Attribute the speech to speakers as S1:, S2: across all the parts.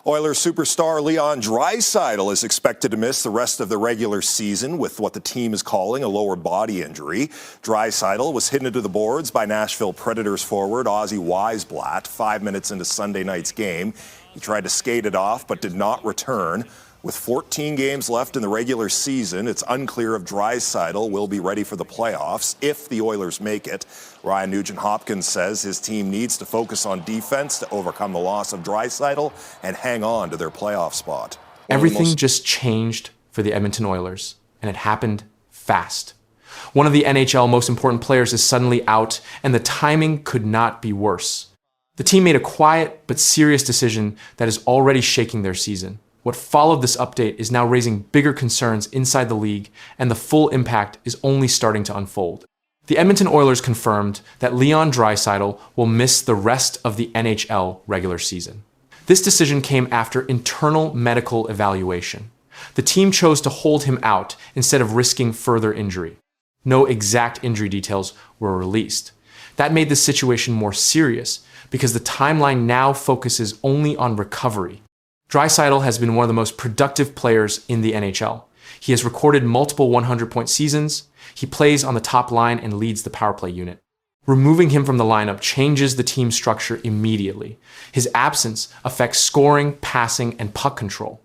S1: Oilers superstar Leon Draisaitl is expected to miss the rest of the regular season with what the team is calling a lower body injury. Draisaitl was hit into the boards by Nashville Predators forward Ozzy Weisblatt 5 minutes into Sunday night's game. He tried to skate it off but did not return. With 14 games left in the regular season, it's unclear if Draisaitl will be ready for the playoffs if the Oilers make it. Ryan Nugent-Hopkins says his team needs to focus on defense to overcome the loss of Draisaitl and hang on to their playoff spot.
S2: Everything just changed for the Edmonton Oilers, and it happened fast. One of the NHL most important players is suddenly out, and the timing could not be worse. The team made a quiet but serious decision that is already shaking their season. What followed this update is now raising bigger concerns inside the league, and the full impact is only starting to unfold. The Edmonton Oilers confirmed that Leon Draisaitl will miss the rest of the NHL regular season. This decision came after internal medical evaluation. The team chose to hold him out instead of risking further injury. No exact injury details were released. That made the situation more serious because the timeline now focuses only on recovery. Draisaitl has been one of the most productive players in the NHL. He has recorded multiple 100-point seasons. He plays on the top line and leads the power play unit. Removing him from the lineup changes the team structure immediately. His absence affects scoring, passing, and puck control.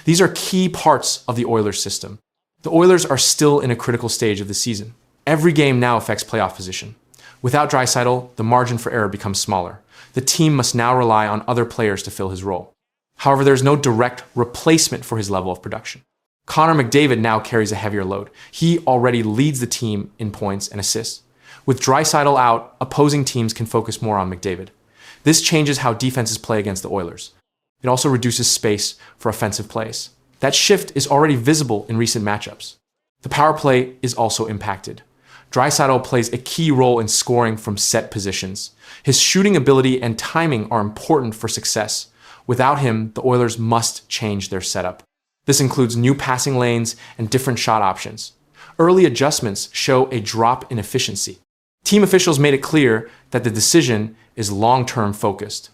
S2: These are key parts of the Oilers system. The Oilers are still in a critical stage of the season. Every game now affects playoff position. Without Draisaitl, the margin for error becomes smaller. The team must now rely on other players to fill his role. However, there is no direct replacement for his level of production. Conor McDavid now carries a heavier load. He already leads the team in points and assists. With Draisaitl out, opposing teams can focus more on McDavid. This changes how defenses play against the Oilers. It also reduces space for offensive plays. That shift is already visible in recent matchups. The power play is also impacted. Draisaitl plays a key role in scoring from set positions. His shooting ability and timing are important for success. Without him, the Oilers must change their setup. This includes new passing lanes and different shot options. Early adjustments show a drop in efficiency. Team officials made it clear that the decision is long-term focused.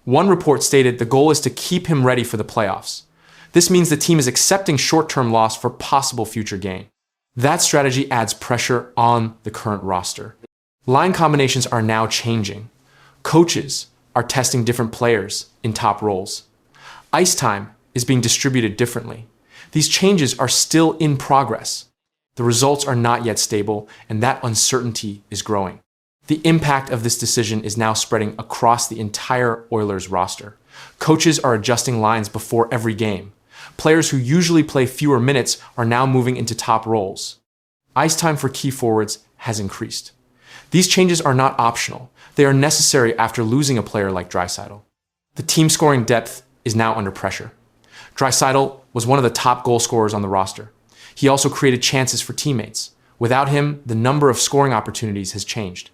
S2: One report stated the goal is to keep him ready for the playoffs. This means the team is accepting short-term loss for possible future gain. That strategy adds pressure on the current roster. Line combinations are now changing. Coaches are testing different players in top roles. Ice time is being distributed differently. These changes are still in progress. The results are not yet stable, and that uncertainty is growing. The impact of this decision is now spreading across the entire Oilers roster. Coaches are adjusting lines before every game. Players who usually play fewer minutes are now moving into top roles. Ice time for key forwards has increased. These changes are not optional. They are necessary after losing a player like Draisaitl. The team scoring depth is now under pressure. Draisaitl was one of the top goal scorers on the roster. He also created chances for teammates. Without him, the number of scoring opportunities has changed.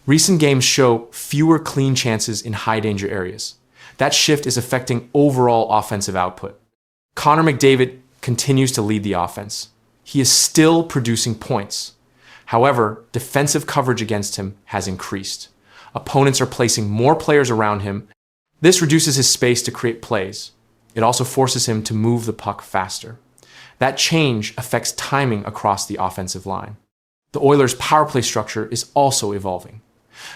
S2: Recent games show fewer clean chances in high-danger areas. That shift is affecting overall offensive output. Conor McDavid continues to lead the offense. He is still producing points. However, defensive coverage against him has increased. Opponents are placing more players around him. This reduces his space to create plays. It also forces him to move the puck faster. That change affects timing across the offensive line. The Oilers' power play structure is also evolving.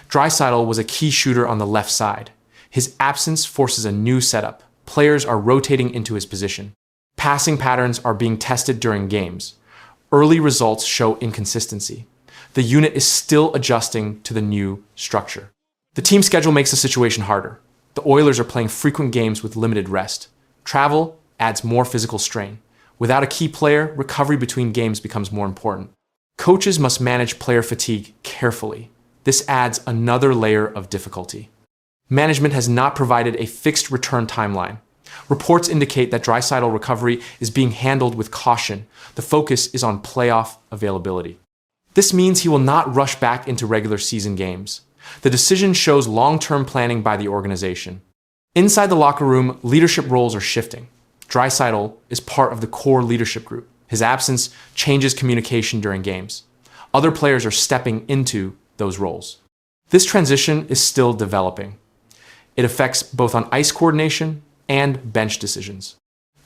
S2: Draisaitl was a key shooter on the left side. His absence forces a new setup. Players are rotating into his position. Passing patterns are being tested during games. Early results show inconsistency. The unit is still adjusting to the new structure. The team schedule makes the situation harder. The Oilers are playing frequent games with limited rest. Travel adds more physical strain. Without a key player, recovery between games becomes more important. Coaches must manage player fatigue carefully. This adds another layer of difficulty. Management has not provided a fixed return timeline. Reports indicate that Draisaitl recovery is being handled with caution. The focus is on playoff availability. This means he will not rush back into regular season games. The decision shows long-term planning by the organization. Inside the locker room, leadership roles are shifting. Draisaitl is part of the core leadership group. His absence changes communication during games. Other players are stepping into those roles. This transition is still developing. It affects both on ice coordination and bench decisions.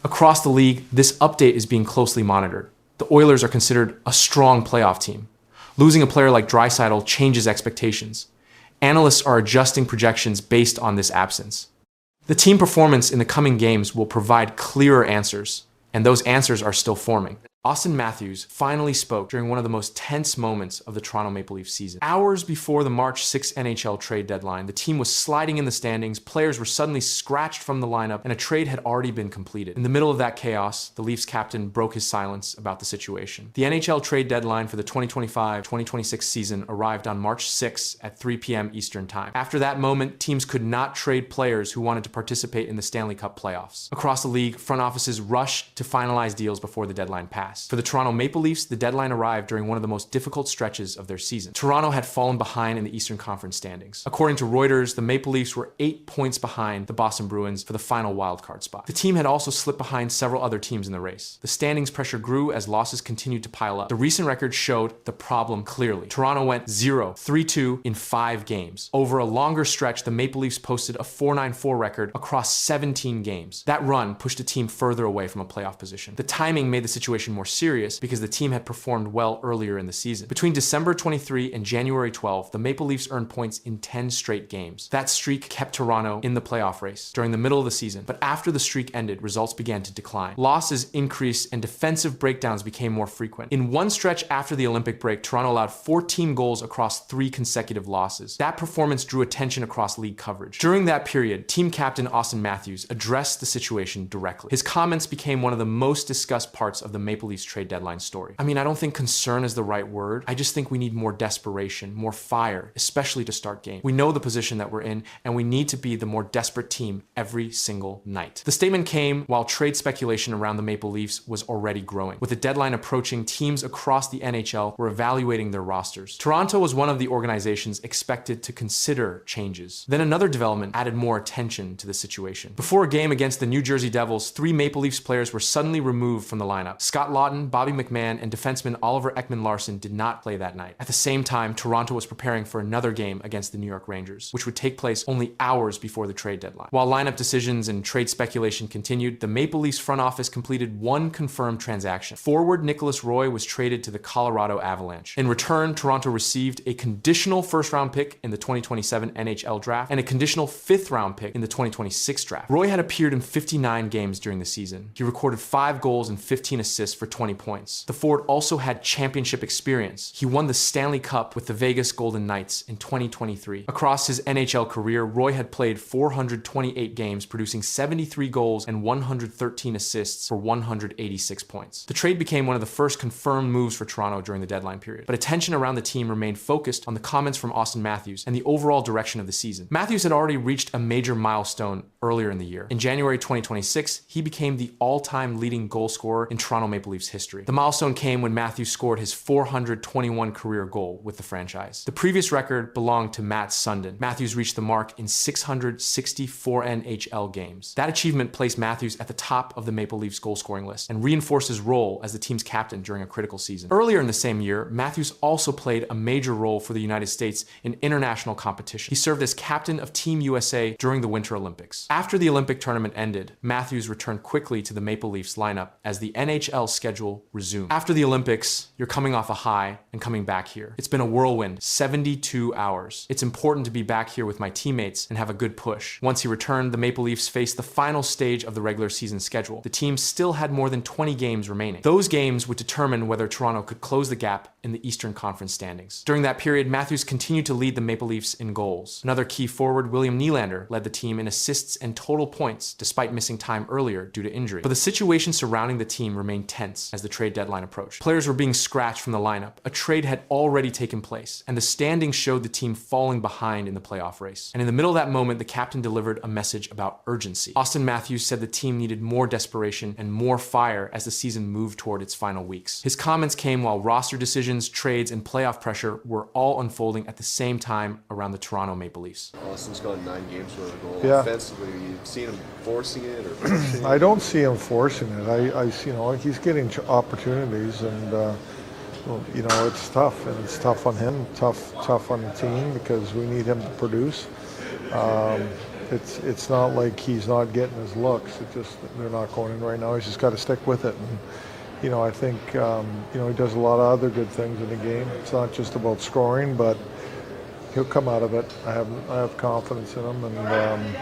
S2: Across the league, this update is being closely monitored. The Oilers are considered a strong playoff team. Losing a player like Draisaitl changes expectations. Analysts are adjusting projections based on this absence. The team performance in the coming games will provide clearer answers, and those answers are still forming. Austin Matthews finally spoke during one of the most tense moments of the Toronto Maple Leafs season. Hours before the March 6th NHL trade deadline, the team was sliding in the standings, players were suddenly scratched from the lineup, and a trade had already been completed. In the middle of that chaos, the Leafs captain broke his silence about the situation. The NHL trade deadline for the 2025-2026 season arrived on March 6th at 3 p.m. Eastern Time. After that moment, teams could not trade players who wanted to participate in the Stanley Cup playoffs. Across the league, front offices rushed to finalize deals before the deadline passed. For the Toronto Maple Leafs, the deadline arrived during one of the most difficult stretches of their season. Toronto had fallen behind in the Eastern Conference standings. According to Reuters, the Maple Leafs were 8 points behind the Boston Bruins for the final wildcard spot. The team had also slipped behind several other teams in the race. The standings pressure grew as losses continued to pile up. The recent record showed the problem clearly. Toronto went 0-3-2 in 5 games. Over a longer stretch, the Maple Leafs posted a 4-9-4 record across 17 games. That run pushed the team further away from a playoff position. The timing made the situation more serious because the team had performed well earlier in the season. Between December 23 and January 12, the Maple Leafs earned points in 10 straight games. That streak kept Toronto in the playoff race during the middle of the season, but after the streak ended, results began to decline. Losses increased and defensive breakdowns became more frequent. In one stretch after the Olympic break, Toronto allowed 14 goals across 3 consecutive losses. That performance drew attention across league coverage. During that period, team captain Austin Matthews addressed the situation directly. His comments became one of the most discussed parts of the Maple Leafs trade deadline story. I don't think concern is the right word. I just think we need more desperation, more fire, especially to start games. We know the position that we're in, and we need to be the more desperate team every single night. The statement came while trade speculation around the Maple Leafs was already growing. With the deadline approaching, teams across the NHL were evaluating their rosters. Toronto was one of the organizations expected to consider changes. Then another development added more attention to the situation. Before a game against the New Jersey Devils, 3 Maple Leafs players were suddenly removed from the lineup. Scott Laughton, Bobby McMahon, and defenseman Oliver Ekman-Larsson did not play that night. At the same time, Toronto was preparing for another game against the New York Rangers, which would take place only hours before the trade deadline. While lineup decisions and trade speculation continued, the Maple Leafs front office completed one confirmed transaction. Forward Nicholas Roy was traded to the Colorado Avalanche. In return, Toronto received a conditional first-round pick in the 2027 NHL draft and a conditional 5th-round pick in the 2026 draft. Roy had appeared in 59 games during the season. He recorded 5 goals and 15 assists for 20 points. The forward also had championship experience. He won the Stanley Cup with the Vegas Golden Knights in 2023. Across his NHL career, Roy had played 428 games, producing 73 goals and 113 assists for 186 points. The trade became one of the first confirmed moves for Toronto during the deadline period, but attention around the team remained focused on the comments from Austin Matthews and the overall direction of the season. Matthews had already reached a major milestone earlier in the year. In January 2026, he became the all-time leading goal scorer in Toronto Maple Leafs history. The milestone came when Matthews scored his 421 career goal with the franchise. The previous record belonged to Matt Sundin. Matthews reached the mark in 664 NHL games. That achievement placed Matthews at the top of the Maple Leafs goal scoring list and reinforced his role as the team's captain during a critical season. Earlier in the same year, Matthews also played a major role for the United States in international competition. He served as captain of Team USA during the Winter Olympics. After the Olympic tournament ended, Matthews returned quickly to the Maple Leafs lineup as the NHL schedule resumed. After the Olympics, you're coming off a high and coming back here. It's been a whirlwind, 72 hours. It's important to be back here with my teammates and have a good push. Once he returned, the Maple Leafs faced the final stage of the regular season schedule. The team still had more than 20 games remaining. Those games would determine whether Toronto could close the gap in the Eastern Conference standings. During that period, Matthews continued to lead the Maple Leafs in goals. Another key forward, William Nylander, led the team in assists and total points despite missing time earlier due to injury. But the situation surrounding the team remained tense as the trade deadline approached. Players were being scratched from the lineup. A trade had already taken place, and the standings showed the team falling behind in the playoff race. And in the middle of that moment, the captain delivered a message about urgency. Austin Matthews said the team needed more desperation and more fire as the season moved toward its final weeks. His comments came while roster decisions, trades, and playoff pressure were all unfolding at the same time around the Toronto Maple Leafs.
S3: Austin's gone 9 games without a goal.
S4: Yeah.
S3: Offensively, you've seen him forcing it or pushing it?
S4: I don't see him forcing it. I see, he's getting opportunities, and it's tough, and it's tough on him, tough on the team because we need him to produce. it's not like he's not getting his looks. It's just they're not going in right now. He's just got to stick with it. And, I think, he does a lot of other good things in the game. It's not just about scoring, but he'll come out of it. I have confidence in him, and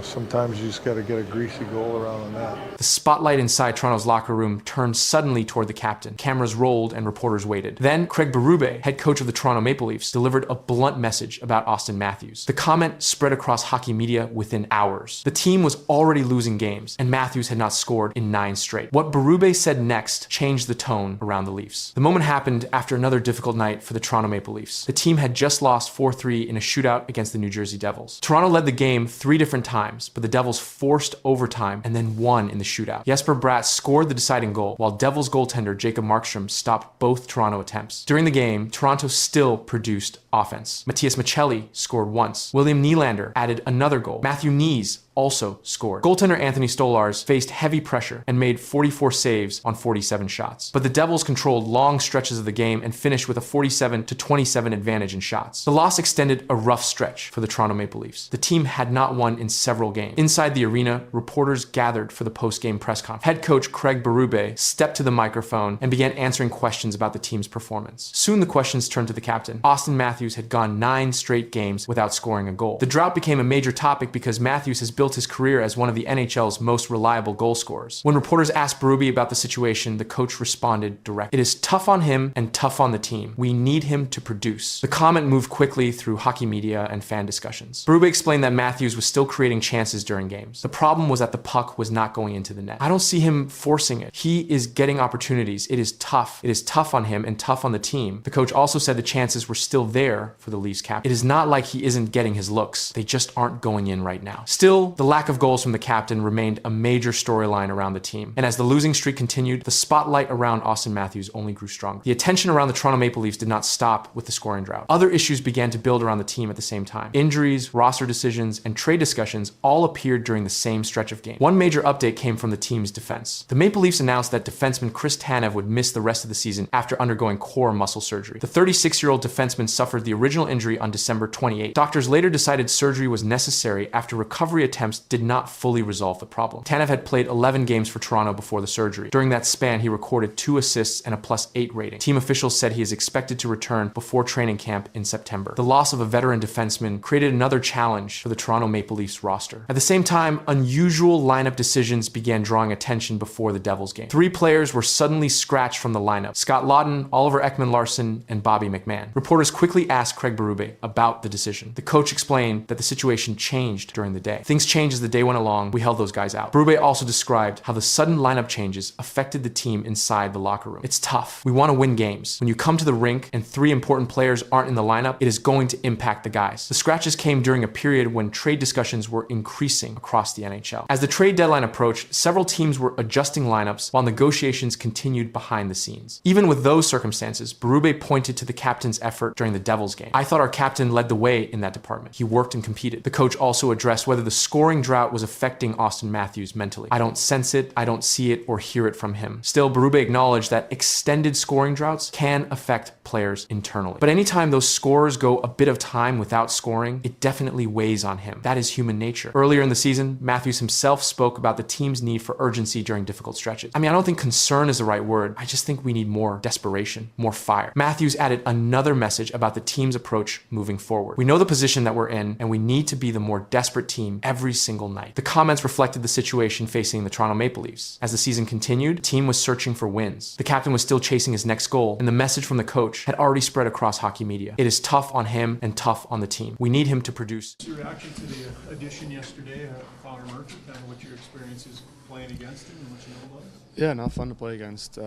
S4: sometimes you just got to get a greasy goal around the net.
S2: The spotlight inside Toronto's locker room turned suddenly toward the captain. Cameras rolled and reporters waited. Then Craig Berube, head coach of the Toronto Maple Leafs, delivered a blunt message about Austin Matthews. The comment spread across hockey media within hours. The team was already losing games, and Matthews had not scored in 9 straight. What Berube said next changed the tone around the Leafs. The moment happened after another difficult night for the Toronto Maple Leafs. The team had just lost 4-3 in a shootout against the New Jersey Devils. Toronto led the game 3 different times, but the Devils forced overtime and then won in the shootout. Jesper Bratt scored the deciding goal, while Devils goaltender Jacob Markstrom stopped both Toronto attempts. During the game, Toronto still produced offense. Matias Maccelli scored once. William Nylander added another goal. Matthew Knees also scored. Goaltender Anthony Stolarz faced heavy pressure and made 44 saves on 47 shots. But the Devils controlled long stretches of the game and finished with a 47-27 advantage in shots. The loss extended a rough stretch for the Toronto Maple Leafs. The team had not won in several games. Inside the arena, reporters gathered for the post-game press conference. Head coach Craig Berube stepped to the microphone and began answering questions about the team's performance. Soon the questions turned to the captain. Austin Matthews had gone 9 straight games without scoring a goal. The drought became a major topic because Matthews has built his career as one of the NHL's most reliable goal scorers. When reporters asked Berube about the situation, the coach responded directly. It is tough on him and tough on the team. We need him to produce. The comment moved quickly through hockey media and fan discussions. Berube explained that Matthews was still creating chances during games. The problem was that the puck was not going into the net. I don't see him forcing it. He is getting opportunities. It is tough. It is tough on him and tough on the team. The coach also said the chances were still there for the Leafs captain. It is not like he isn't getting his looks. They just aren't going in right now. Still, the lack of goals from the captain remained a major storyline around the team. And as the losing streak continued, the spotlight around Austin Matthews only grew stronger. The attention around the Toronto Maple Leafs did not stop with the scoring drought. Other issues began to build around the team at the same time. Injuries, roster decisions, and trade discussions all appeared during the same stretch of games. One major update came from the team's defense. The Maple Leafs announced that defenseman Chris Tanev would miss the rest of the season after undergoing core muscle surgery. The 36-year-old defenseman suffered the original injury on December 28. Doctors later decided surgery was necessary after recovery attempts did not fully resolve the problem. Tanev had played 11 games for Toronto before the surgery. During that span, he recorded 2 assists and a +8 rating. Team officials said he is expected to return before training camp in September. The loss of a veteran defenseman created another challenge for the Toronto Maple Leafs roster. At the same time, unusual lineup decisions began drawing attention before the Devils game. 3 players were suddenly scratched from the lineup: Scott Laughton, Oliver Ekman-Larsson, and Bobby McMann. Reporters quickly asked Craig Berube about the decision. The coach explained that the situation changed during the day. Things changed as the day went along. We held those guys out. Berube also described how the sudden lineup changes affected the team inside the locker room. It's tough. We want to win games. When you come to the rink and 3 important players aren't in the lineup, it is going to impact the guys. The scratches came during a period when trade discussions were increasing across the NHL. As the trade deadline approached, several teams were adjusting lineups while negotiations continued behind the scenes. Even with those circumstances, Berube pointed to the captain's effort during the Devils game. I thought our captain led the way in that department. He worked and competed. The coach also addressed whether the scoring drought was affecting Austin Matthews mentally. I don't sense it, I don't see it or hear it from him. Still, Berube acknowledged that extended scoring droughts can affect players internally. But anytime those scorers go a bit of time without scoring, it definitely weighs on him. That is human nature. Earlier in the season, Matthews himself spoke about the team's need for urgency during difficult stretches. I don't think concern is the right word. I just think we need more desperation, more fire. Matthews added another message about the team's approach moving forward. We know the position that we're in, and we need to be the more desperate team every single night. The comments reflected the situation facing the Toronto Maple Leafs. As the season continued, the team was searching for wins. The captain was still chasing his next goal, and the message from the coach had already spread across hockey media. It is tough on him and tough on the team. We need him to produce.
S5: What's your reaction to the addition yesterday, Conor McDavid, kind of what your experience is playing against him and what you know about it?
S6: Yeah, not fun to play against,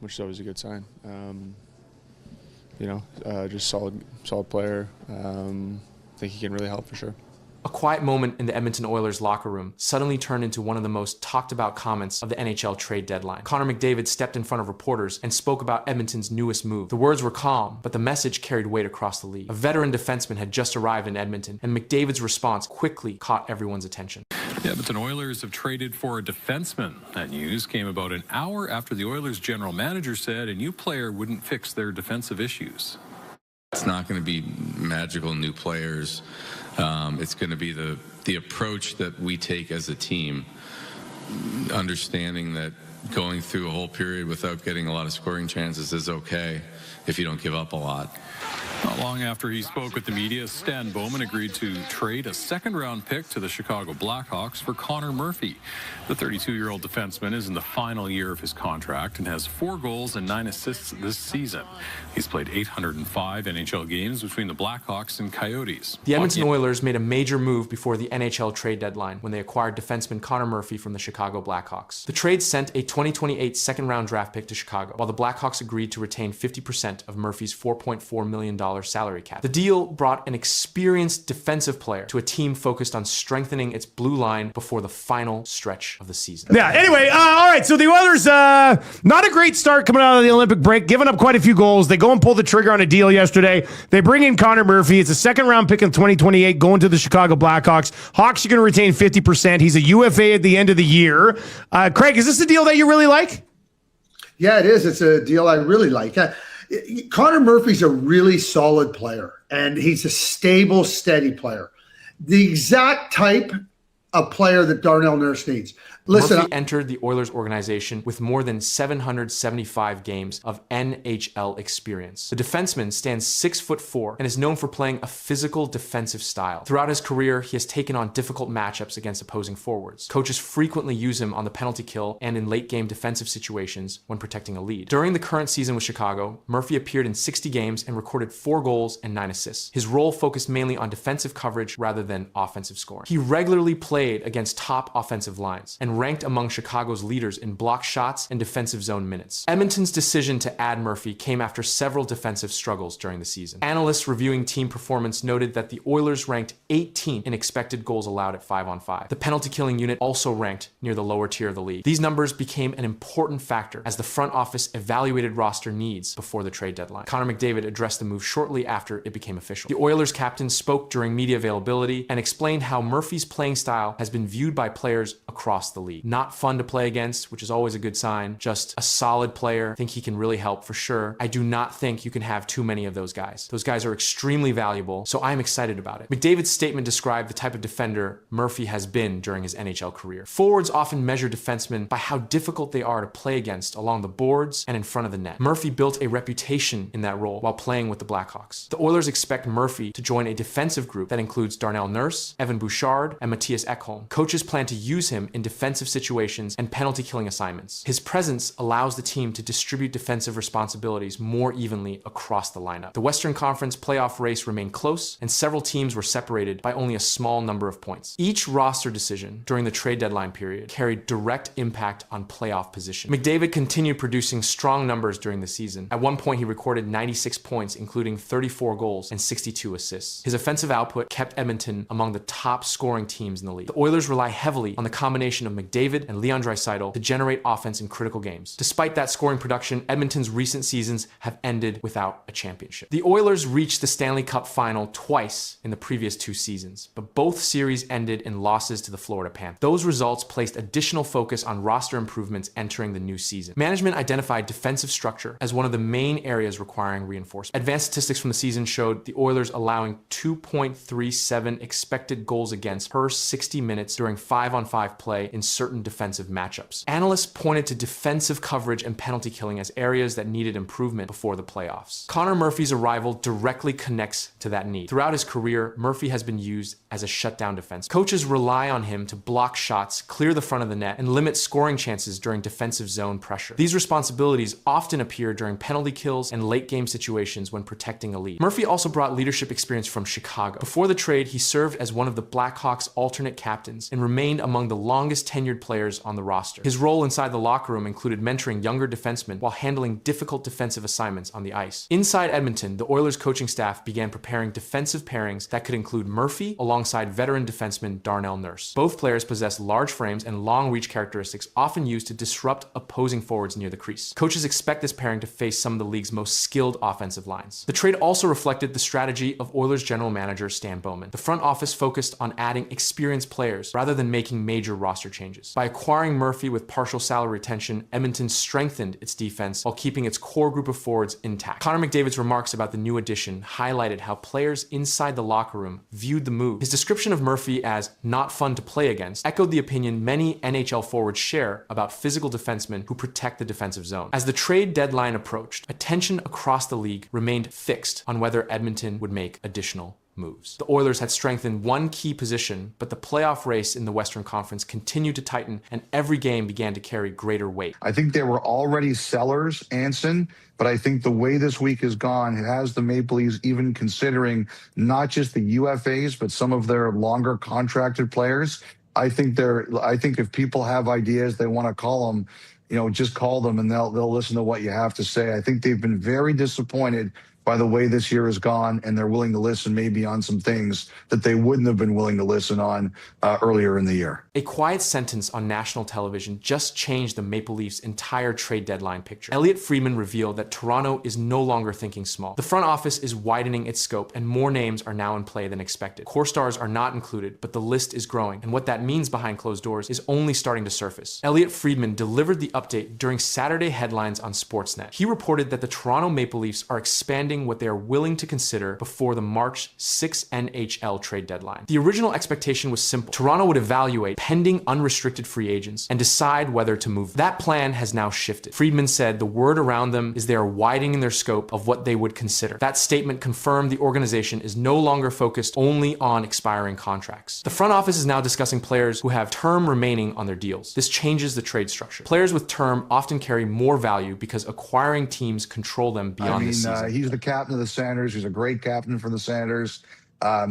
S6: which is always a good sign. Just solid player. I think he can really help for sure.
S2: A quiet moment in the Edmonton Oilers locker room suddenly turned into one of the most talked about comments of the NHL trade deadline. Conor McDavid stepped in front of reporters and spoke about Edmonton's newest move. The words were calm, but the message carried weight across the league. A veteran defenseman had just arrived in Edmonton, and McDavid's response quickly caught everyone's attention.
S7: The Edmonton Oilers have traded for a defenseman. That news came about an hour after the Oilers general manager said a new player wouldn't fix their defensive issues.
S8: It's not going to be magical new players. It's going to be the approach that we take as a team, understanding that going through a whole period without getting a lot of scoring chances is okay if you don't give up a lot.
S7: Not long after he spoke with the media, Stan Bowman agreed to trade a second-round pick to the Chicago Blackhawks for Connor Murphy. The 32-year-old defenseman is in the final year of his contract and has 4 goals and 9 assists this season. He's played 805 NHL games between the Blackhawks and Coyotes.
S2: The Edmonton Oilers made a major move before the NHL trade deadline when they acquired defenseman Connor Murphy from the Chicago Blackhawks. The trade sent a 2028 second-round draft pick to Chicago, while the Blackhawks agreed to retain 50% of Murphy's $4.4 million salary cap. The deal brought an experienced defensive player to a team focused on strengthening its blue line before the final stretch of the season.
S9: Yeah, anyway, all right, so the Oilers, not a great start coming out of the Olympic break, giving up quite a few goals. They go and pull the trigger on a deal yesterday. They bring in Connor Murphy. It's a second-round pick in 2028 going to the Chicago Blackhawks. Hawks are going to retain 50%. He's a UFA at the end of the year. Craig, is this a deal that you really like?
S10: Yeah, it is. It's a deal I really like. Connor Murphy's a really solid player, and he's a stable, steady player. The exact type of player that Darnell Nurse needs. Listen,
S2: Murphy entered the Oilers organization with more than 775 games of NHL experience. The defenseman stands 6'4" and is known for playing a physical defensive style. Throughout his career, he has taken on difficult matchups against opposing forwards. Coaches frequently use him on the penalty kill and in late-game defensive situations when protecting a lead. During the current season with Chicago, Murphy appeared in 60 games and recorded 4 goals and 9 assists. His role focused mainly on defensive coverage rather than offensive scoring. He regularly played against top offensive lines and ranked among Chicago's leaders in block shots and defensive zone minutes. Edmonton's decision to add Murphy came after several defensive struggles during the season. Analysts reviewing team performance noted that the Oilers ranked 18th in expected goals allowed at 5-on-5. The penalty killing unit also ranked near the lower tier of the league. These numbers became an important factor as the front office evaluated roster needs before the trade deadline. Conor McDavid addressed the move shortly after it became official. The Oilers captain spoke during media availability and explained how Murphy's playing style has been viewed by players across the league. Not fun to play against, which is always a good sign. Just a solid player. I think he can really help for sure. I do not think you can have too many of those guys. Those guys are extremely valuable, so I'm excited about it. McDavid's statement described the type of defender Murphy has been during his NHL career. Forwards often measure defensemen by how difficult they are to play against along the boards and in front of the net. Murphy built a reputation in that role while playing with the Blackhawks. The Oilers expect Murphy to join a defensive group that includes Darnell Nurse, Evan Bouchard, and Matthias Ekholm. Coaches plan to use him in defensive situations and penalty killing assignments. His presence allows the team to distribute defensive responsibilities more evenly across the lineup. The Western Conference playoff race remained close, and several teams were separated by only a small number of points. Each roster decision during the trade deadline period carried direct impact on playoff position. McDavid continued producing strong numbers during the season. At one point, he recorded 96 points, including 34 goals and 62 assists. His offensive output kept Edmonton among the top scoring teams in the league. The Oilers rely heavily on the combination of McDavid and Leon Draisaitl to generate offense in critical games. Despite that scoring production, Edmonton's recent seasons have ended without a championship. The Oilers reached the Stanley Cup final twice in the previous 2 seasons, but both series ended in losses to the Florida Panthers. Those results placed additional focus on roster improvements entering the new season. Management identified defensive structure as one of the main areas requiring reinforcement. Advanced statistics from the season showed the Oilers allowing 2.37 expected goals against per 60 minutes during 5-on-5 play in certain defensive matchups. Analysts pointed to defensive coverage and penalty killing as areas that needed improvement before the playoffs. Connor Murphy's arrival directly connects to that need. Throughout his career, Murphy has been used as a shutdown defense. Coaches rely on him to block shots, clear the front of the net, and limit scoring chances during defensive zone pressure. These responsibilities often appear during penalty kills and late-game situations when protecting a lead. Murphy also brought leadership experience from Chicago. Before the trade, he served as one of the Blackhawks' alternate captains and remained among the longest tenured players on the roster. His role inside the locker room included mentoring younger defensemen while handling difficult defensive assignments on the ice. Inside Edmonton, the Oilers coaching staff began preparing defensive pairings that could include Murphy alongside veteran defenseman Darnell Nurse. Both players possess large frames and long reach characteristics often used to disrupt opposing forwards near the crease. Coaches expect this pairing to face some of the league's most skilled offensive lines. The trade also reflected the strategy of Oilers general manager Stan Bowman. The front office focused on adding experienced players rather than making major roster changes. By acquiring Murphy with partial salary retention, Edmonton strengthened its defense while keeping its core group of forwards intact. Conor McDavid's remarks about the new addition highlighted how players inside the locker room viewed the move. His description of Murphy as not fun to play against echoed the opinion many NHL forwards share about physical defensemen who protect the defensive zone. As the trade deadline approached, attention across the league remained fixed on whether Edmonton would make additional moves. The Oilers had strengthened one key position, but the playoff race in the Western Conference continued to tighten, and every game began to carry greater weight.
S11: I think they were already sellers, Anson, but I think the way this week has gone, it has the Maple Leafs even considering not just the UFAs, but some of their longer contracted players. I think if people have ideas, they want to call them, just call them and they'll listen to what you have to say. I think they've been very disappointed by the way this year has gone, and they're willing to listen maybe on some things that they wouldn't have been willing to listen on earlier in the year.
S2: A quiet sentence on national television just changed the Maple Leafs' entire trade deadline picture. Elliotte Friedman revealed that Toronto is no longer thinking small. The front office is widening its scope, and more names are now in play than expected. Core stars are not included, but the list is growing, and what that means behind closed doors is only starting to surface. Elliotte Friedman delivered the update during Saturday headlines on Sportsnet. He reported that the Toronto Maple Leafs are expanding what they are willing to consider before the March 6 NHL trade deadline. The original expectation was simple. Toronto would evaluate pending unrestricted free agents and decide whether to move. That plan has now shifted. Friedman said the word around them is they are widening their scope of what they would consider. That statement confirmed the organization is no longer focused only on expiring contracts. The front office is now discussing players who have term remaining on their deals. This changes the trade structure. Players with term often carry more value because acquiring teams control them beyond the season.
S11: He's the captain of the Sanders. He's a great captain for the Sanders.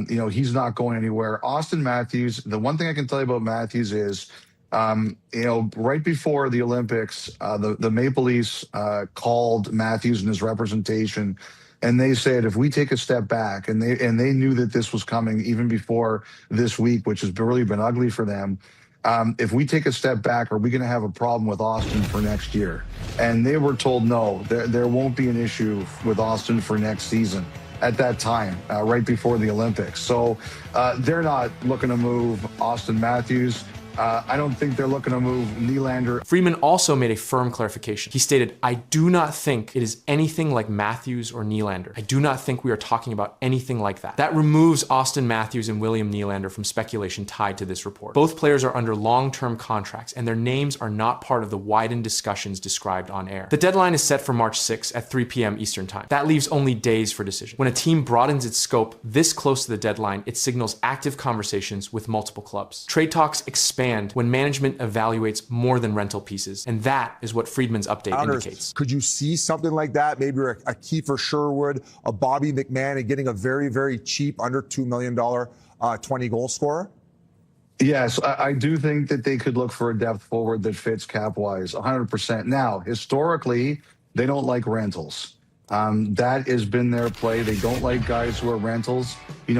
S11: He's not going anywhere. Austin Matthews, the one thing I can tell you about Matthews is, right before the Olympics, the Maple Leafs called Matthews and his representation, and they said, if we take a step back, and they knew that this was coming even before this week, which has really been ugly for them. If we take a step back, are we going to have a problem with Austin for next year? And they were told, no, there won't be an issue with Austin for next season at that time, right before the Olympics. So they're not looking to move Austin Matthews. I don't think they're looking to move Nylander.
S2: Friedman also made a firm clarification. He stated, I do not think it is anything like Matthews or Nylander. I do not think we are talking about anything like that. That removes Austin Matthews and William Nylander from speculation tied to this report. Both players are under long-term contracts, and their names are not part of the widened discussions described on air. The deadline is set for March 6 at 3 p.m. Eastern Time. That leaves only days for decision. When a team broadens its scope this close to the deadline, it signals active conversations with multiple clubs. Trade talks expand when management evaluates more than rental pieces, and that is what Friedman's update indicates.
S12: Could you see something like that? Maybe a Kiefer Sherwood, a Bobby McMahon, and getting a very, very cheap, under $2 million 20-goal scorer?
S11: Yes, I do think that they could look for a depth forward that fits cap-wise, 100%. Now, historically, they don't like rentals. That has been their play. They don't like guys who are rentals.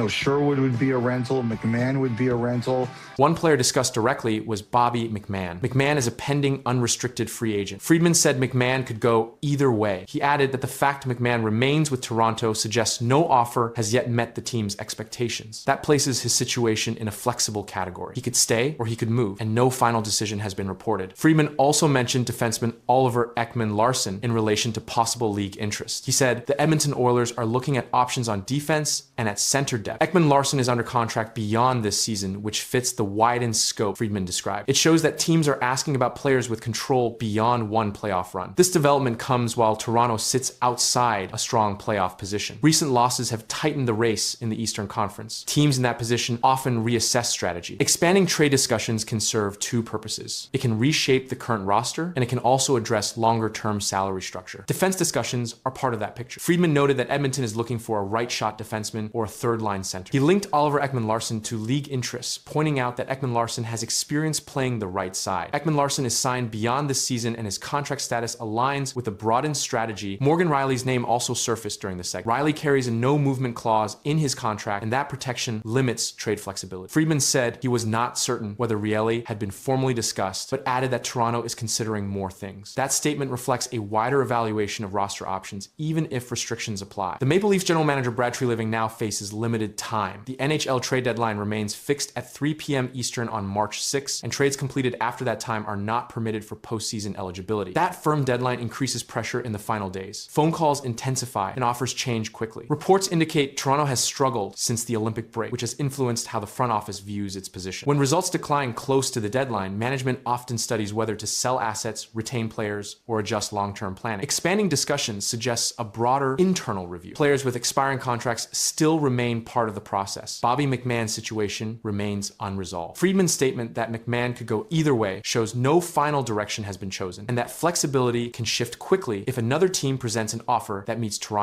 S11: Sherwood would be a rental. McMahon would be a rental.
S2: One player discussed directly was Bobby McMahon. McMahon is a pending unrestricted free agent. Friedman said McMahon could go either way. He added that the fact McMahon remains with Toronto suggests no offer has yet met the team's expectations. That places his situation in a flexible category. He could stay or he could move, and no final decision has been reported. Friedman also mentioned defenseman Oliver Ekman-Larsson in relation to possible league interest. He said the Edmonton Oilers are looking at options on defense and at center depth. Ekman-Larsson is under contract beyond this season, which fits the widened scope Friedman described. It shows that teams are asking about players with control beyond one playoff run. This development comes while Toronto sits outside a strong playoff position. Recent losses have tightened the race in the Eastern Conference. Teams in that position often reassess strategy. Expanding trade discussions can serve two purposes. It can reshape the current roster, and it can also address longer-term salary structure. Defense discussions are part of that picture. Friedman noted that Edmonton is looking for a right-shot defenseman or a third-line center. He linked Oliver Ekman-Larsson to league interests, pointing out that Ekman-Larsson has experience playing the right side. Ekman-Larsson is signed beyond this season, and his contract status aligns with a broadened strategy. Morgan Rielly's name also surfaced during the segment. Rielly carries a no-movement clause in his contract, and that protection limits trade flexibility. Friedman said he was not certain whether Rielly had been formally discussed, but added that Toronto is considering more things. That statement reflects a wider evaluation of roster options, even if restrictions apply. The Maple Leafs general manager Brad Treliving now faces limited time. The NHL trade deadline remains fixed at 3 p.m. Eastern on March 6, and trades completed after that time are not permitted for postseason eligibility. That firm deadline increases pressure in the final days. Phone calls intensify and offers change quickly. Reports indicate Toronto has struggled since the Olympic break, which has influenced how the front office views its position. When results decline close to the deadline, management often studies whether to sell assets, retain players, or adjust long-term planning. Expanding discussions suggests a broader internal review. Players with expiring contracts still remain part of the process. Bobby McMahon's situation remains unresolved. Friedman's statement that McMahon could go either way shows no final direction has been chosen, and that flexibility can shift quickly if another team presents an offer that meets Toronto